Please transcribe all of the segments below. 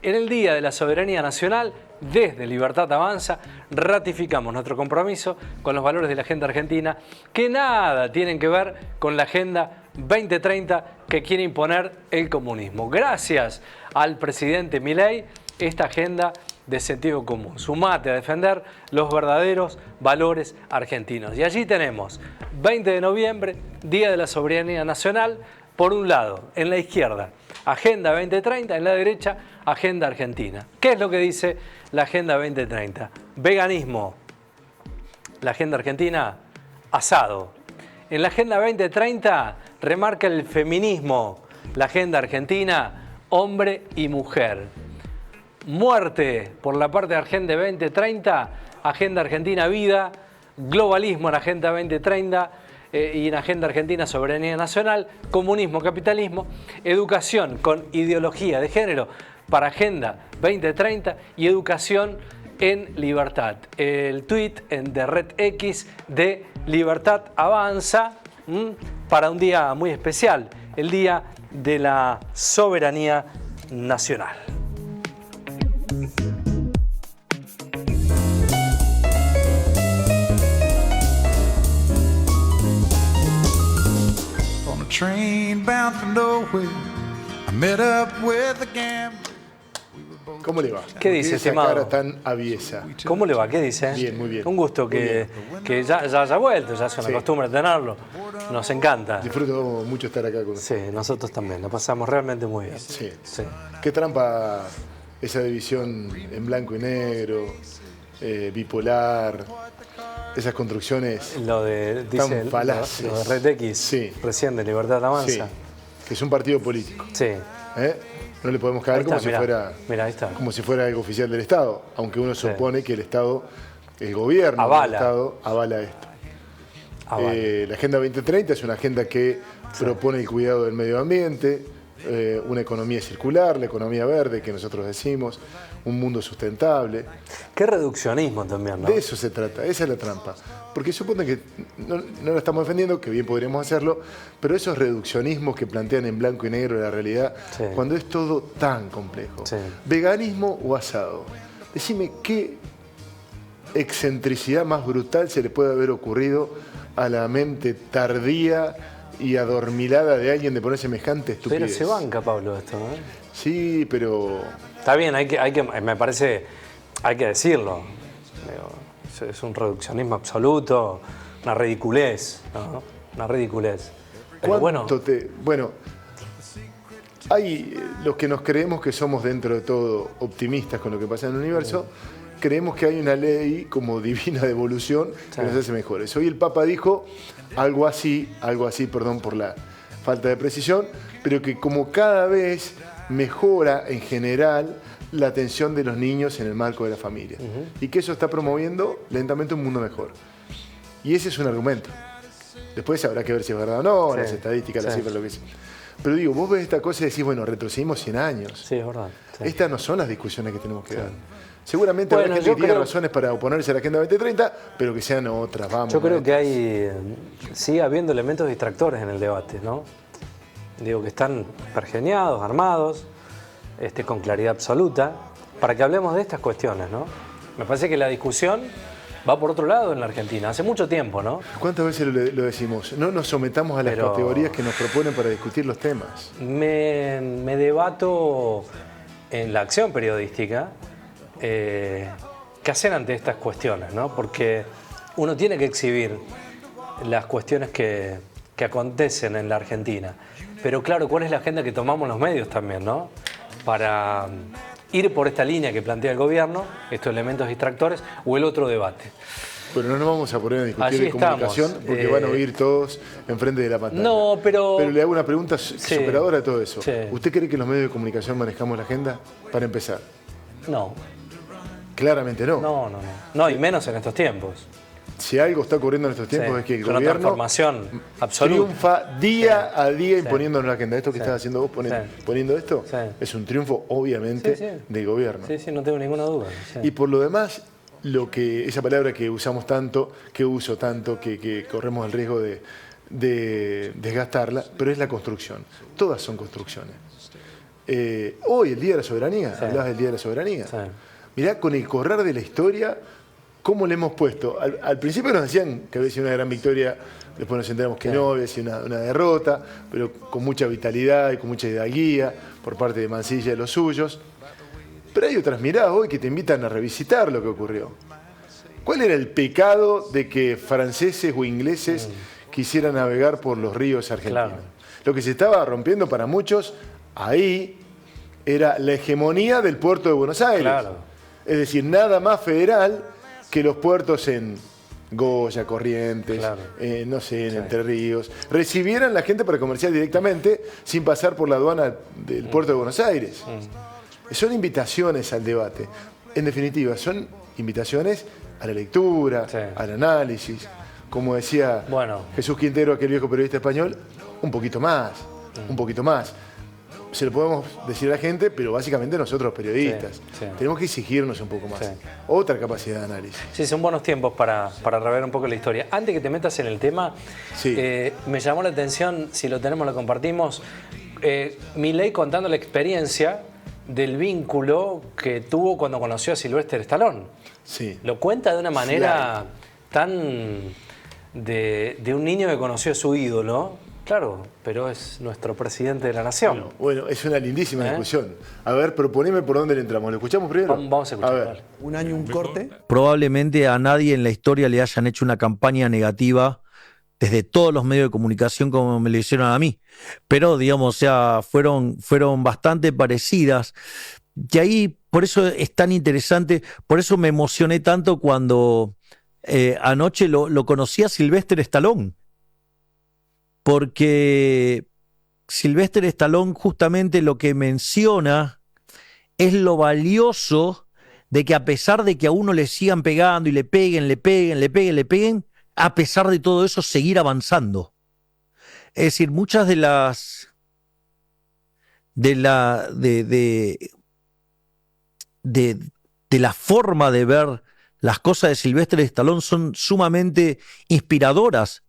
En el Día de la Soberanía Nacional, desde Libertad Avanza, ratificamos nuestro compromiso con los valores de la agenda argentina, que nada tienen que ver con la Agenda 2030 que quiere imponer el comunismo. Gracias al presidente Milei, esta agenda de sentido común. Sumate a defender los verdaderos valores argentinos. Y allí tenemos, 20 de noviembre, Día de la Soberanía Nacional, por un lado, en la izquierda, Agenda 2030, en la derecha, Agenda Argentina. ¿Qué es lo que dice la Agenda 2030? Veganismo. La Agenda Argentina, asado. En la Agenda 2030 remarca el feminismo. La Agenda Argentina, hombre y mujer. Muerte por la parte de Agenda 2030, Agenda Argentina, vida. Globalismo en Agenda 2030 y en Agenda Argentina, soberanía nacional. Comunismo, capitalismo. Educación con ideología de género para Agenda 2030 y educación en libertad. El tuit de Red X de Libertad Avanza para un día muy especial, el Día de la Soberanía Nacional. On a train bound for nowhere, I met up with a gambler. ¿Cómo le va? ¿Qué dice, esa estimado? cara tan aviesa? ¿Cómo le va? ¿Qué dice? Bien, muy bien. Un gusto que ya haya vuelto, ya es una costumbre tenerlo. Nos encanta. Disfruto mucho estar acá con usted. Sí, nosotros también, la pasamos realmente muy bien. Sí. Sí. Qué trampa esa división en blanco y negro, bipolar, esas construcciones Lo de, dice, tan falaces. lo de Red X, Sí. recién de Libertad Sí, Avanza. que es un partido político. Sí. No le podemos Ahí caer está, como si fuera algo oficial del Estado, aunque uno Sí. supone que el Estado, el gobierno Avala. del Estado, avala esto. Vale. La Agenda 2030 es una agenda que propone el cuidado del medio ambiente, una economía circular, la economía verde que nosotros decimos, un mundo sustentable. Qué reduccionismo también, ¿no? De eso se trata, esa es la trampa. Porque supone que no lo estamos defendiendo, que bien podríamos hacerlo, pero esos reduccionismos que plantean en blanco y negro la realidad, Sí. cuando es todo tan complejo. Sí. ¿Veganismo o asado? Decime qué excentricidad más brutal se le puede haber ocurrido a la mente tardía y adormilada de alguien de poner semejante estupidez. Pero se banca, Pablo, esto, ¿no? Sí, pero... Está bien, me parece, hay que decirlo. Digo, es un reduccionismo absoluto, una ridiculez, ¿no? Una ridiculez. Pero bueno, Bueno, hay los que nos creemos que somos dentro de todo optimistas con lo que pasa en el universo, creemos que hay una ley como divina de evolución que nos hace mejores. Hoy el Papa dijo algo así, perdón por la falta de precisión, pero que como cada vez mejora en general la atención de los niños en el marco de la familia. Y que eso está promoviendo lentamente un mundo mejor. Y ese es un argumento. Después habrá que ver si es verdad o no, las estadísticas, las cifras, lo que sea. Pero digo, vos ves esta cosa y decís, bueno, retrocedimos 100 años. sí, es verdad. Sí. Estas no son las discusiones que tenemos que dar. Seguramente Bueno, habrá gente que yo tiene creo- razones para oponerse a la Agenda 2030, pero que sean otras, vamos. Yo creo que sigue habiendo elementos distractores en el debate, ¿no? Digo, que están pergeñados, armados, con claridad absoluta, para que hablemos de estas cuestiones, ¿no? Me parece que la discusión va por otro lado en la Argentina, hace mucho tiempo, ¿no? ¿Cuántas veces lo decimos? No nos sometamos a las Pero- categorías que nos proponen para discutir los temas. Me debato en la acción periodística qué hacer ante estas cuestiones, ¿no? Porque uno tiene que exhibir las cuestiones que acontecen en la Argentina. Pero claro, ¿cuál es la agenda que tomamos los medios también, ¿no? Para ir por esta línea que plantea el gobierno, estos elementos distractores, o el otro debate. Pero no nos vamos a poner a discutir Allí de estamos. comunicación porque van a oír todos enfrente de la pantalla. No, pero... Pero le hago una pregunta superadora de todo eso. Sí. ¿Usted cree que los medios de comunicación manejamos la agenda? Para empezar. No, Claramente no. no, y menos en estos tiempos. Si algo está ocurriendo en estos tiempos Sí, es que el con una gobierno transformación absoluta. triunfa día a día Sí. imponiéndonos la agenda. Esto que Sí. estás haciendo vos Sí. poniendo esto Sí. es un triunfo obviamente Sí, sí. del gobierno. Sí, no tengo ninguna duda. Sí. Y por lo demás, esa palabra que usamos tanto, que uso tanto, que corremos el riesgo de desgastarla, pero es la construcción. Todas son construcciones. Hoy, el Día de la Soberanía, Sí. hablabas del Día de la Soberanía. Sí. Mirá, con el correr de la historia, cómo le hemos puesto. Al principio nos decían que había sido una gran victoria, después nos enteramos que Sí. no, había sido una derrota, pero con mucha vitalidad y con mucha hidalguía por parte de Mansilla y de los suyos. Pero hay otras miradas hoy que te invitan a revisitar lo que ocurrió. ¿Cuál era el pecado de que franceses o ingleses quisieran navegar por los ríos argentinos? Claro. Lo que se estaba rompiendo para muchos ahí era la hegemonía del puerto de Buenos Aires. Claro. Es decir, nada más federal que los puertos en Goya, Corrientes, Claro. no sé, en Sí. Entre Ríos, recibieran la gente para comerciar directamente sin pasar por la aduana del puerto de Buenos Aires. Son invitaciones al debate. En definitiva, son invitaciones a la lectura, Sí. al análisis. Como decía Bueno. Jesús Quintero, aquel viejo periodista español, un poquito más, un poquito más. Se lo podemos decir a la gente, pero básicamente nosotros periodistas. Sí, sí. Tenemos que exigirnos un poco más. Sí. Otra capacidad de análisis. Sí, son buenos tiempos para rever un poco la historia. Antes que te metas en el tema, Sí. me llamó la atención, si lo tenemos, lo compartimos, Milei contando la experiencia del vínculo que tuvo cuando conoció a Sylvester Stallone. Sí. Lo cuenta de una manera tan de un niño que conoció a su ídolo, claro, pero es nuestro presidente de la nación. Bueno, es una lindísima ¿Eh? discusión. A ver, proponeme por dónde le entramos. ¿Lo escuchamos primero? Vamos a escuchar. ver. Dale. Un año, un corte. Probablemente a nadie en la historia le hayan hecho una campaña negativa desde todos los medios de comunicación como me lo hicieron a mí. Pero, digamos, o sea, fueron bastante parecidas. Y ahí, por eso es tan interesante, por eso me emocioné tanto cuando anoche lo conocí a Sylvester Stallone. Porque Sylvester Stallone justamente lo que menciona es lo valioso de que a pesar de que a uno le sigan pegando y le peguen, a pesar de todo eso, seguir avanzando. Es decir, muchas de las de la forma de ver las cosas de Sylvester Stallone son sumamente inspiradoras.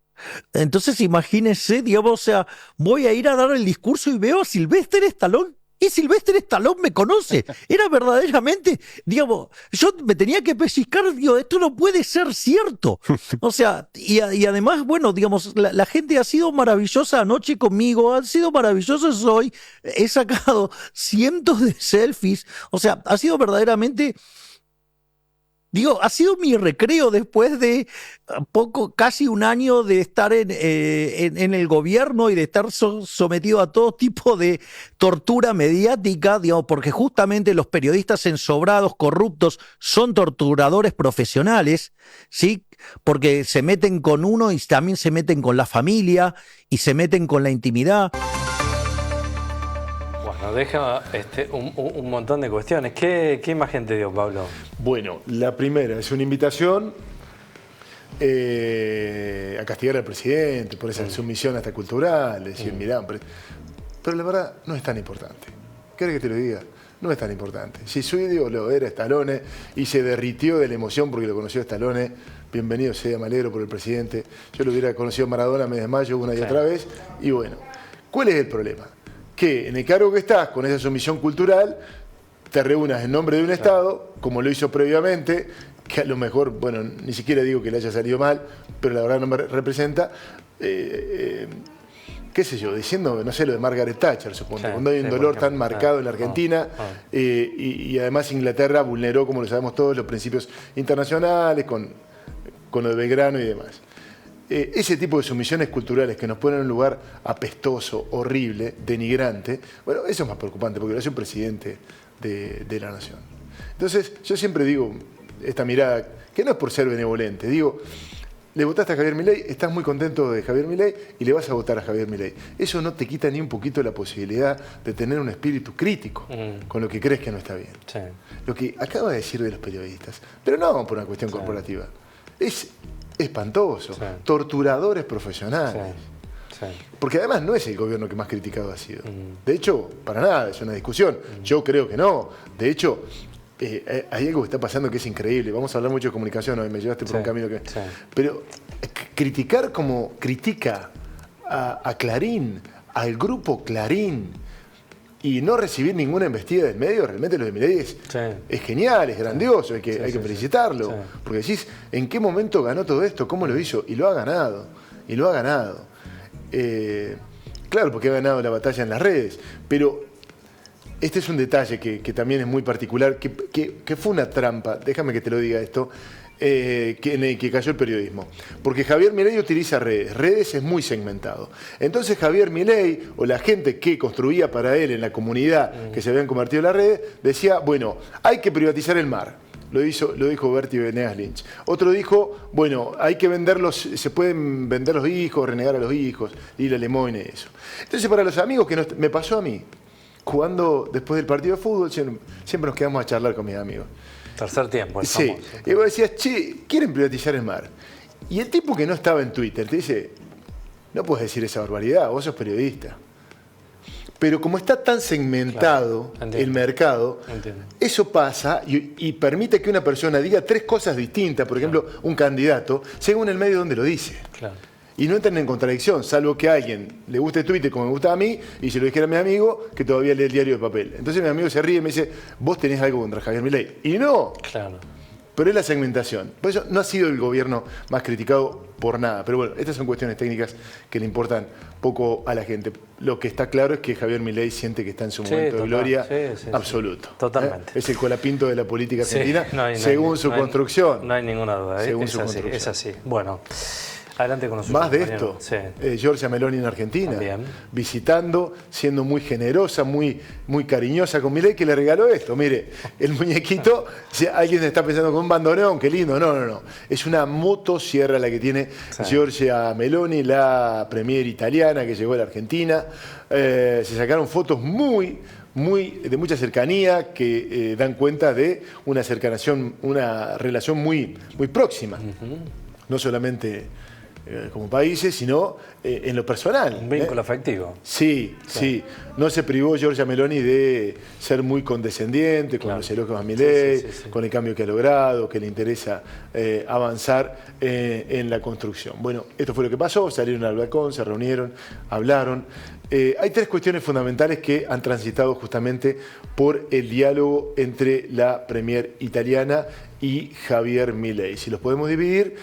Entonces imagínense, digamos, o sea, voy a ir a dar el discurso y veo a Sylvester Stallone. Y Sylvester Stallone me conoce. Era verdaderamente, digamos, yo me tenía que pellizcar, digo, esto no puede ser cierto. O sea, y además, bueno, digamos, la gente ha sido maravillosa anoche conmigo, han sido maravillosos hoy. He sacado cientos de selfies. O sea, ha sido verdaderamente... Digo, ha sido mi recreo después de casi un año de estar en el gobierno y de estar sometido a todo tipo de tortura mediática, digamos, porque justamente los periodistas ensobrados, corruptos, son torturadores profesionales, ¿sí? Porque se meten con uno y también se meten con la familia y se meten con la intimidad. Bueno, deja un montón de cuestiones. ¿Qué imagen te dio, Pablo? Bueno, la primera es una invitación a castigar al presidente por esa sumisión hasta cultural, decir, mirá, pero la verdad no es tan importante. ¿Querés que te lo diga? No es tan importante. Si su ídolo era Stallone y se derritió de la emoción porque lo conoció Stallone, bienvenido sea, me alegro por el presidente. Yo lo hubiera conocido a Maradona, me desmayo una y otra vez. Y bueno, ¿cuál es el problema? Que en el cargo que estás, con esa sumisión cultural, te reúnas en nombre de un Estado, como lo hizo previamente, que a lo mejor, bueno, ni siquiera digo que le haya salido mal, pero la verdad no me representa, qué sé yo, diciendo, no sé, lo de Margaret Thatcher, supongo, Sí, cuando hay un sí, dolor por tan ejemplo. marcado en la Argentina, y además Inglaterra vulneró, como lo sabemos todos, los principios internacionales, con lo de Belgrano y demás. Ese tipo de sumisiones culturales que nos ponen en un lugar apestoso, horrible, denigrante, bueno, eso es más preocupante porque lo hace un presidente de la nación. Entonces, yo siempre digo, esta mirada, que no es por ser benevolente, digo, le votaste a Javier Milei, estás muy contento de Javier Milei y le vas a votar a Javier Milei. Eso no te quita ni un poquito la posibilidad de tener un espíritu crítico con lo que crees que no está bien. Sí. Lo que acaba de decir de los periodistas, pero no por una cuestión corporativa, es espantoso. Sí. Torturadores profesionales. Sí. Porque además no es el gobierno que más criticado ha sido. De hecho, para nada, es una discusión. Yo creo que no. De hecho, hay algo que está pasando que es increíble. Vamos a hablar mucho de comunicación hoy, me llevaste por un camino que... Sí. Pero criticar como critica a Clarín, al grupo Clarín, y no recibir ninguna embestida del medio, realmente lo de Milei es genial, es grandioso, hay que felicitarlo. Sí. Porque decís, ¿en qué momento ganó todo esto? ¿Cómo lo hizo? Y lo ha ganado, y lo ha ganado. Claro, porque ha ganado la batalla en las redes, pero este es un detalle que también es muy particular, que fue una trampa, déjame que te lo diga esto, en el que cayó el periodismo. Porque Javier Milei utiliza redes es muy segmentado. Entonces Javier Milei, o la gente que construía para él en la comunidad que se habían convertido en las redes, decía, bueno, hay que privatizar el mar. Lo dijo Bertie Venegas Lynch. Otro dijo, bueno, hay que se pueden vender los hijos, renegar a los hijos, ir a Lemoyne y eso. Entonces para los amigos, me pasó a mí, jugando después del partido de fútbol, siempre nos quedamos a charlar con mis amigos. Tercer tiempo, el Sí, famoso. y vos decías, che, quieren privatizar el mar. Y el tipo que no estaba en Twitter te dice, no puedes decir esa barbaridad, vos sos periodista. Pero como está tan segmentado el mercado, eso pasa y permite que una persona diga tres cosas distintas, por ejemplo, un candidato, según el medio donde lo dice. Claro. Y no entran en contradicción, salvo que a alguien le guste Twitter como me gusta a mí, y se lo dijera a mi amigo que todavía lee el diario de papel. Entonces mi amigo se ríe y me dice, vos tenés algo contra Javier Milei. Y no. Claro. Pero es la segmentación. Por eso no ha sido el gobierno más criticado por nada. Pero bueno, estas son cuestiones técnicas que le importan poco a la gente. Lo que está claro es que Javier Milei siente que está en su momento de gloria absoluto. Totalmente. Es el colapinto de la política argentina, Sí, según su construcción. No hay ninguna duda. Según es su así, construcción. es así. Bueno, adelante con nosotros. Más de esto, Giorgia Meloni en Argentina, También. visitando, siendo muy generosa, muy cariñosa con Milei, que le regaló esto. Mire, el muñequito, si alguien está pensando con un bandoneón, qué lindo. No. Es una motosierra la que tiene Giorgia Meloni, la premier italiana que llegó a la Argentina. Se sacaron fotos de mucha cercanía que dan cuenta de una relación muy próxima. No solamente como países, sino en lo personal. Un vínculo afectivo. Sí. No se privó Giorgia Meloni de ser muy condescendiente con los elogios a Milei, con el cambio que ha logrado, que le interesa avanzar en la construcción. Bueno, esto fue lo que pasó, salieron al balcón, se reunieron, hablaron. Hay tres cuestiones fundamentales que han transitado justamente por el diálogo entre la premier italiana y Javier Milei. Si los podemos dividir,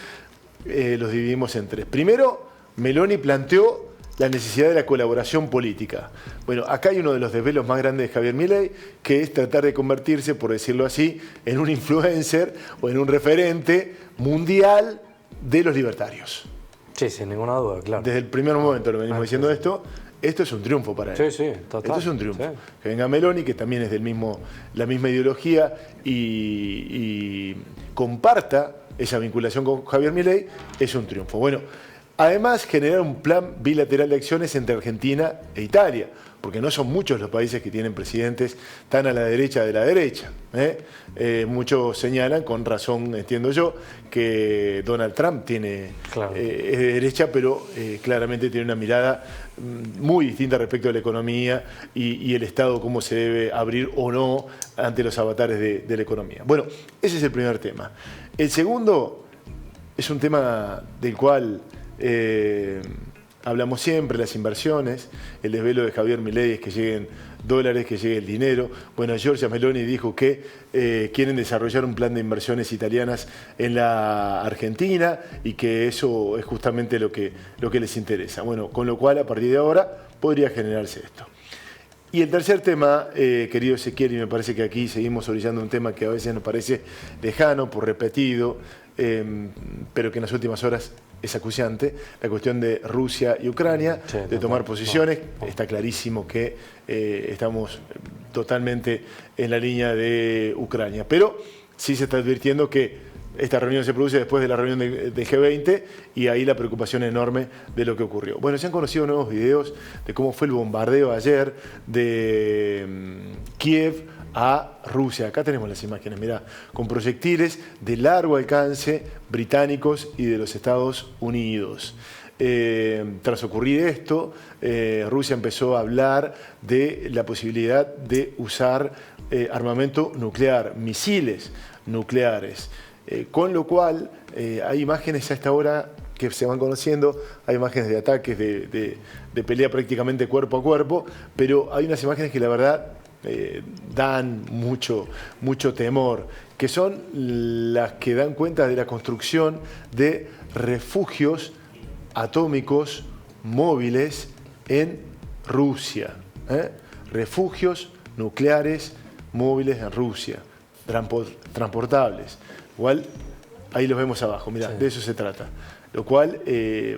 los dividimos en tres. Primero, Meloni planteó la necesidad de la colaboración política. Bueno, acá hay uno de los desvelos más grandes de Javier Milei, que es tratar de convertirse, por decirlo así, en un influencer o en un referente mundial de los libertarios. Sí, sin ninguna duda, claro. Desde el primer momento lo venimos diciendo esto. Esto es un triunfo para él. Sí, total. Esto es un triunfo. Sí. Que venga Meloni, que también es la misma ideología y comparta esa vinculación con Javier Milei, es un triunfo. Bueno, además generar un plan bilateral de acciones entre Argentina e Italia, porque no son muchos los países que tienen presidentes tan a la derecha de la derecha. Muchos señalan, con razón entiendo yo, que Donald Trump es de derecha, pero claramente tiene una mirada muy distinta respecto a la economía y el Estado, cómo se debe abrir o no ante los avatares de la economía. Bueno, ese es el primer tema. El segundo es un tema del cual hablamos siempre, las inversiones. El desvelo de Javier Milei es que lleguen dólares, que llegue el dinero. Bueno, Giorgia Meloni dijo que quieren desarrollar un plan de inversiones italianas en la Argentina y que eso es justamente lo que les interesa. Bueno, con lo cual a partir de ahora podría generarse esto. Y el tercer tema, querido Ezequiel, y me parece que aquí seguimos orillando un tema que a veces nos parece lejano, por repetido, pero que en las últimas horas es acuciante, la cuestión de Rusia y Ucrania, de tomar posiciones. Está clarísimo que estamos totalmente en la línea de Ucrania, pero sí se está advirtiendo que esta reunión se produce después de la reunión de G20 y ahí la preocupación enorme de lo que ocurrió. Bueno, se han conocido nuevos videos de cómo fue el bombardeo ayer de Kiev a Rusia. Acá tenemos las imágenes, mirá, con proyectiles de largo alcance británicos y de los Estados Unidos. Tras ocurrir esto, Rusia empezó a hablar de la posibilidad de usar armamento nuclear, misiles nucleares. Con lo cual hay imágenes a esta hora que se van conociendo, hay imágenes de ataques, de pelea prácticamente cuerpo a cuerpo, pero hay unas imágenes que la verdad dan mucho temor, que son las que dan cuenta de la construcción de refugios atómicos móviles en Rusia. Refugios nucleares móviles en Rusia, transportables. Igual, ahí los vemos abajo, mirá, de eso se trata. Lo cual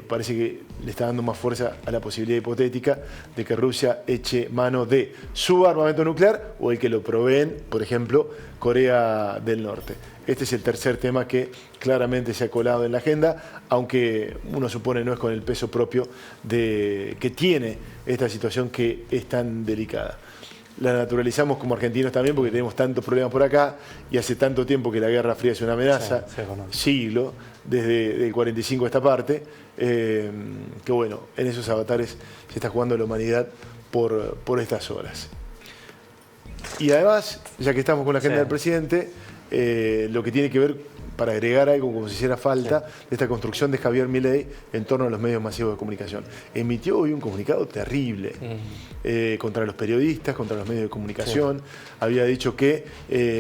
parece que le está dando más fuerza a la posibilidad hipotética de que Rusia eche mano de su armamento nuclear o el que lo proveen, por ejemplo, Corea del Norte. Este es el tercer tema que claramente se ha colado en la agenda, aunque uno supone no es con el peso propio que tiene esta situación que es tan delicada. La naturalizamos como argentinos también porque tenemos tantos problemas por acá y hace tanto tiempo que la Guerra Fría es una amenaza, siglo, desde el 45 a esta parte, que bueno, en esos avatares se está jugando la humanidad por estas horas. Y además, ya que estamos con la agenda del presidente, lo que tiene que ver, para agregar algo como si hiciera falta, de esta construcción de Javier Milei en torno a los medios masivos de comunicación. Emitió hoy un comunicado terrible contra los periodistas, contra los medios de comunicación. Había dicho que,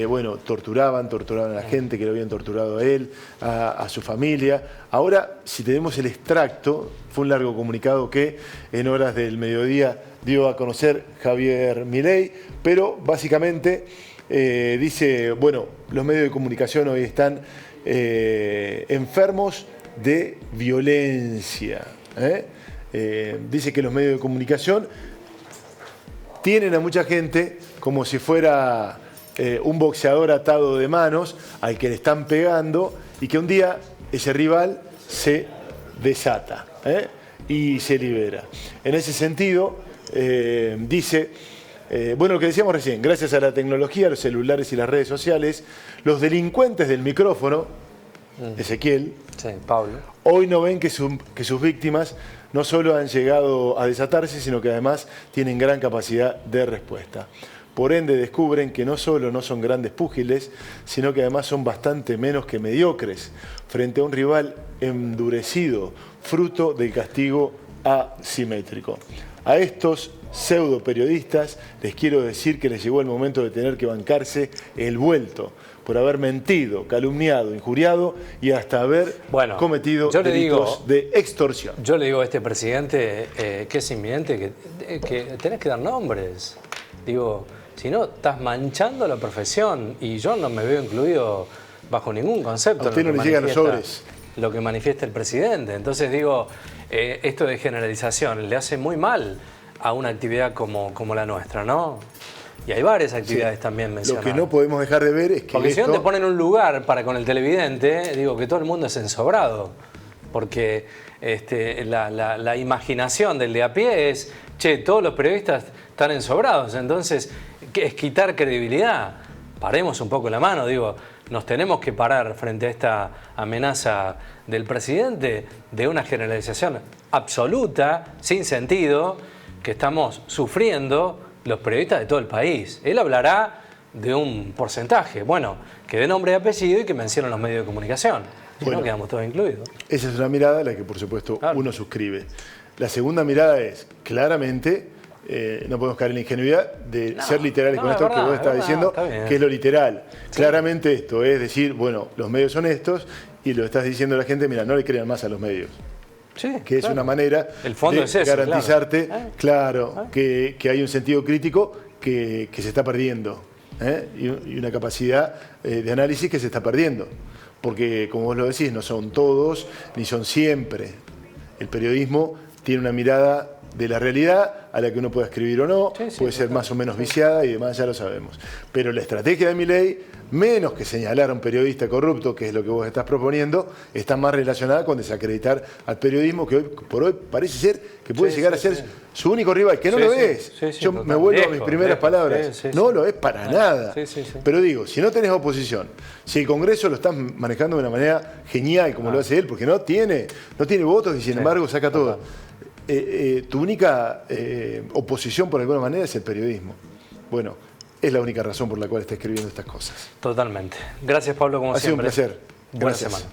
bueno, torturaban a la gente, que lo habían torturado a él, a su familia. Ahora, si tenemos el extracto, fue un largo comunicado que en horas del mediodía dio a conocer Javier Milei, pero básicamente dice, bueno, los medios de comunicación hoy están enfermos de violencia. Dice que los medios de comunicación tienen a mucha gente como si fuera un boxeador atado de manos al que le están pegando y que un día ese rival se desata y se libera. En ese sentido, dice, bueno, lo que decíamos recién, gracias a la tecnología, los celulares y las redes sociales, los delincuentes del micrófono, Ezequiel, Pablo, hoy no ven que sus víctimas no solo han llegado a desatarse, sino que además tienen gran capacidad de respuesta. Por ende, descubren que no solo no son grandes púgiles, sino que además son bastante menos que mediocres frente a un rival endurecido, fruto del castigo asimétrico. A estos pseudo periodistas les quiero decir que les llegó el momento de tener que bancarse el vuelto por haber mentido, calumniado, injuriado y hasta haber cometido delitos de extorsión. Yo le digo a este presidente que es inminente, que tenés que dar nombres. Digo, si no, estás manchando la profesión y yo no me veo incluido bajo ningún concepto. A usted no le llegan los sobres. Lo que manifiesta el presidente. Entonces digo, esto de generalización le hace muy mal a una actividad como la nuestra, ¿no? Y hay varias actividades también mencionadas. Lo que no podemos dejar de ver es que porque si no te ponen un lugar para con el televidente, digo que todo el mundo es ensobrado. Porque la imaginación del de a pie es, che, todos los periodistas están ensobrados, entonces es quitar credibilidad. Paremos un poco la mano, digo, nos tenemos que parar frente a esta amenaza del presidente de una generalización absoluta, sin sentido, que estamos sufriendo los periodistas de todo el país. Él hablará de un porcentaje, bueno, que dé nombre y apellido y que mencione los medios de comunicación. Si no, quedamos todos incluidos. Esa es una mirada a la que, por supuesto, uno suscribe. La segunda mirada es, claramente, no podemos caer en la ingenuidad de ser literales con esto que vos estás diciendo, que es lo literal. Sí. Claramente esto es decir, bueno, los medios son estos y lo estás diciendo a la gente, mira, no le crean más a los medios. Sí, que es una manera de garantizarte, que hay un sentido crítico que se está perdiendo y una capacidad de análisis que se está perdiendo. Porque, como vos lo decís, no son todos ni son siempre. El periodismo tiene una mirada de la realidad a la que uno puede escribir o no, puede ser más o menos viciada y demás, ya lo sabemos. Pero la estrategia de Milei, menos que señalar a un periodista corrupto, que es lo que vos estás proponiendo, está más relacionada con desacreditar al periodismo, que hoy por hoy parece ser que puede llegar a ser su único rival, que no lo es. Yo me vuelvo a mis primeras palabras. No lo es para nada. Pero digo, si no tenés oposición, si el Congreso lo estás manejando de una manera genial, como lo hace él, porque no tiene votos y sin embargo saca todo. Tu única oposición, por alguna manera, es el periodismo. Bueno, es la única razón por la cual está escribiendo estas cosas. Totalmente. Gracias, Pablo, como siempre. Ha sido un placer. Buena semana.